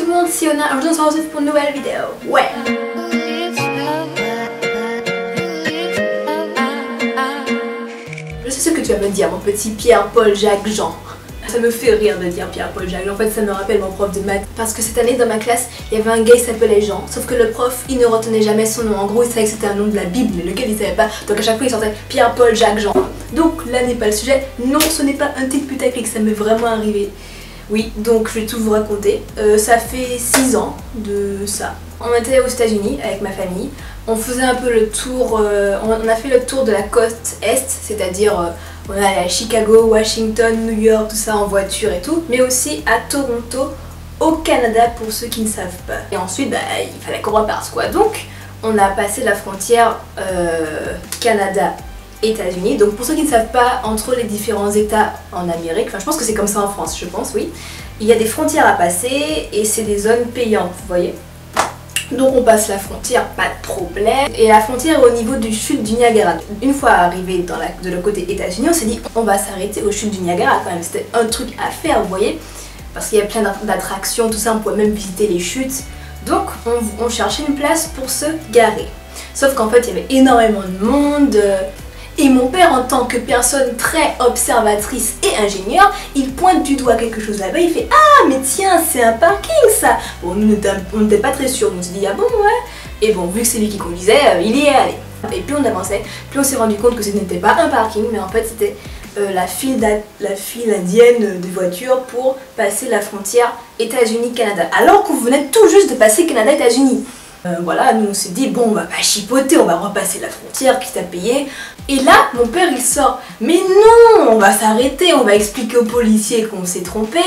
tout le monde, c'est Fiona. Aujourd'hui on se retrouve pour une nouvelle vidéo. Ouais. Je sais ce que tu vas me dire, mon petit Pierre, Paul, Jacques, Jean. Ça me fait rire de dire Pierre, Paul, Jacques. En fait, ça me rappelle mon prof de maths. Parce que cette année, dans ma classe, il y avait un gars qui s'appelait Jean. Sauf que le prof, il ne retenait jamais son nom. En gros, il savait que c'était un nom de la Bible, mais lequel il savait pas. Donc à chaque fois, il sortait Pierre, Paul, Jacques, Jean. Donc là n'est pas le sujet. Non, ce n'est pas un titre putaclic, ça m'est vraiment arrivé. Oui, donc je vais tout vous raconter. Ça fait 6 ans de ça. On était aux États-Unis avec ma famille. On faisait un peu le tour, on a fait le tour de la côte est, c'est-à-dire on est allé à Chicago, Washington, New York, tout ça en voiture et tout, mais aussi à Toronto, au Canada pour ceux qui ne savent pas. Et ensuite, bah, il fallait qu'on reparte quoi. Donc, on a passé la frontière Canada-États-Unis. Donc, pour ceux qui ne savent pas, entre les différents États en Amérique, enfin, je pense que c'est comme ça en France, je pense, oui, il y a des frontières à passer et c'est des zones payantes, vous voyez. Donc on passe la frontière, pas de problème. Et la frontière est au niveau du chute du Niagara. Une fois arrivé de le côté États-Unis, on s'est dit on va s'arrêter au chute du Niagara quand même. C'était un truc à faire, vous voyez. Parce qu'il y a plein d'attractions, tout ça, on pouvait même visiter les chutes. Donc on cherchait une place pour se garer. Sauf qu'en fait il y avait énormément de monde. Et mon père, en tant que personne très observatrice et ingénieur, il pointe du doigt quelque chose là-bas, il fait « Ah, mais tiens, c'est un parking ça !» Bon, nous, on n'était pas très sûrs, on se dit « Ah bon, ouais ?» Et bon, vu que c'est lui qui conduisait, il y est allé. Et plus on avançait, plus on s'est rendu compte que ce n'était pas un parking, mais en fait c'était la file indienne de voitures pour passer la frontière États-Unis-Canada. Alors qu'on venait tout juste de passer Canada-États-Unis. Voilà, nous on s'est dit bon on va pas chipoter, on va repasser la frontière, quitte à payer. Et là mon père il sort, mais non, on va s'arrêter, on va expliquer aux policiers qu'on s'est trompé.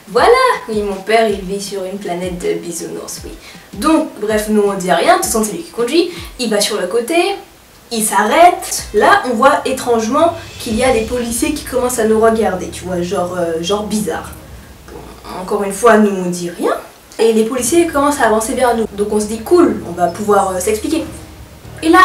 Voilà, oui mon père il vit sur une planète de bisounours, oui. Donc bref, nous on dit rien, de toute façon c'est lui qui conduit, il va sur le côté, il s'arrête. Là on voit étrangement qu'il y a des policiers qui commencent à nous regarder, tu vois, genre bizarre. Bon, encore une fois nous on dit rien. Et les policiers commencent à avancer vers nous. Donc on se dit cool, on va pouvoir s'expliquer. Et là,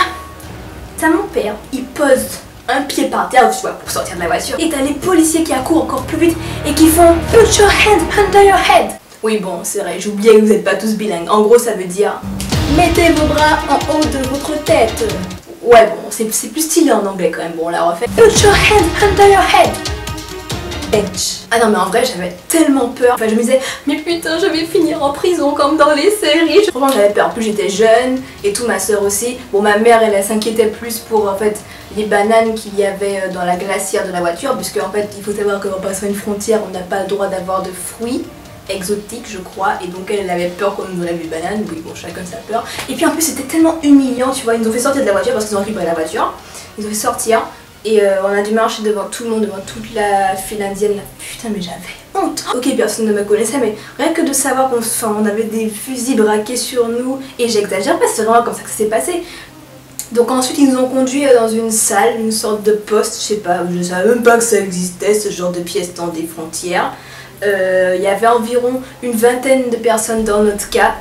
t'as mon père, il pose un pied par terre, tu vois, pour sortir de la voiture. Et t'as les policiers qui accourent encore plus vite et qui font Put your hand under your head. Oui bon, c'est vrai, j'oubliais que vous n'êtes pas tous bilingues. En gros ça veut dire mettez vos bras en haut de votre tête. Ouais bon, c'est plus stylé en anglais quand même. Bon on la refait. Put your hand under your head. Ah non mais en vrai j'avais tellement peur, enfin je me disais mais putain je vais finir en prison comme dans les séries. Franchement j'avais peur, plus j'étais jeune et tout, ma soeur aussi. Bon ma mère elle s'inquiétait plus pour en fait les bananes qu'il y avait dans la glacière de la voiture, puisque en fait il faut savoir qu'en passant une frontière on n'a pas le droit d'avoir de fruits exotiques je crois, et donc elle avait peur qu'on nous enlève les bananes. Oui bon, chacun sa peur. Et puis en plus c'était tellement humiliant, tu vois, ils nous ont fait sortir de la voiture parce qu'ils ont récupéré la voiture, ils ont fait sortir. Et on a dû marcher devant tout le monde, devant toute la file indienne là. Putain mais j'avais honte. Ok personne ne me connaissait mais rien que de savoir qu'on avait des fusils braqués sur nous. Et j'exagère pas, c'est vraiment comme ça que ça s'est passé. Donc ensuite ils nous ont conduits dans une salle, une sorte de poste, je sais pas, je savais même pas que ça existait ce genre de pièce dans des frontières. Il y avait environ une vingtaine de personnes dans notre cas.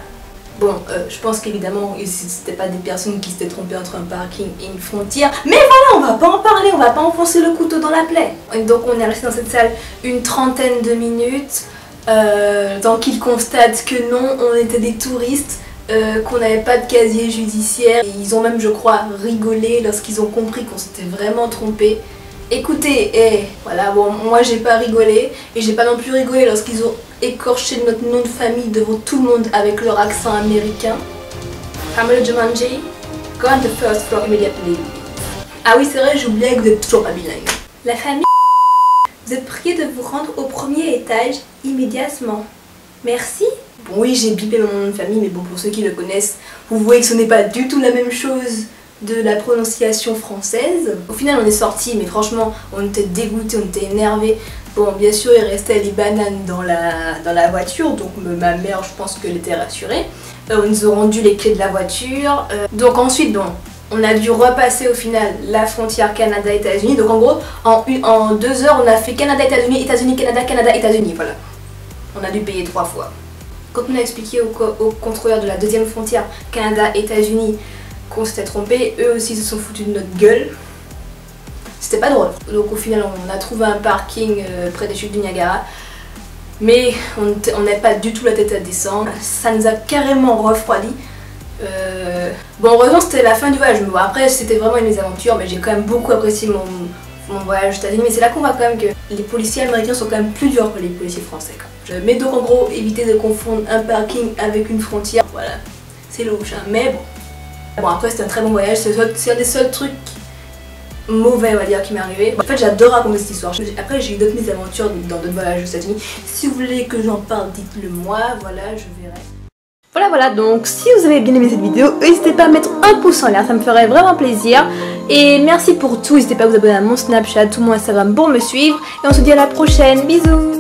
Bon, je pense qu'évidemment, c'était pas des personnes qui s'étaient trompées entre un parking et une frontière. Mais voilà, on va pas en parler, on va pas enfoncer le couteau dans la plaie. Et donc on est resté dans cette salle une trentaine de minutes. Tant qu'ils constatent que non, on était des touristes, qu'on n'avait pas de casier judiciaire. Et ils ont même, je crois, rigolé lorsqu'ils ont compris qu'on s'était vraiment trompé. Écoutez, voilà, bon, moi j'ai pas rigolé, et j'ai pas non plus rigolé lorsqu'ils ont écorché notre nom de famille devant tout le monde avec leur accent américain. Family Jumanji, go on the first floor immediately. Ah oui c'est vrai, j'oubliais que vous êtes toujours pas bilingue. La famille, vous êtes prié de vous rendre au premier étage immédiatement. Merci. Bon oui j'ai bipé mon nom de famille, mais bon pour ceux qui le connaissent, vous voyez que ce n'est pas du tout la même chose de la prononciation française. Au final on est sortis, mais franchement on était dégoûtés, on était énervés. Bon bien sûr il restait les bananes dans la voiture, donc ma mère je pense qu'elle était rassurée. Ils nous ont rendu les clés de la voiture. Donc ensuite bon, on a dû repasser au final la frontière Canada-États-Unis. Donc en gros en 2 heures on a fait Canada-États-Unis, États-Unis-Canada, Canada-États-Unis, voilà. On a dû payer 3 fois. Quand on a expliqué aux contrôleurs de la deuxième frontière Canada-États-Unis qu'on s'était trompé, eux aussi se sont foutus de notre gueule. C'était pas drôle. Donc au final on a trouvé un parking près des chutes du Niagara. Mais on n'avait pas du tout la tête à descendre. Ça nous a carrément refroidi. Bon, heureusement c'était la fin du voyage. Bon, après c'était vraiment une mésaventure, mais j'ai quand même beaucoup apprécié mon voyage aux États-Unis. Mais c'est là qu'on voit quand même que les policiers américains sont quand même plus durs que les policiers français. Mais donc en gros, éviter de confondre un parking avec une frontière. Voilà, c'est louche, hein. Mais bon. Bon, après c'était un très bon voyage. C'est un des seuls trucs mauvais, on va dire, qui m'est arrivé. En fait, j'adore raconter cette histoire. Après, j'ai eu d'autres mésaventures dans d'autres voyages aux États-Unis. Si vous voulez que j'en parle, dites-le moi. Voilà, je verrai. Voilà, donc si vous avez bien aimé cette vidéo, n'hésitez pas à mettre un pouce en l'air, ça me ferait vraiment plaisir. Et merci pour tout, n'hésitez pas à vous abonner à mon Snapchat ou mon Instagram pour me suivre. Et on se dit à la prochaine, bisous.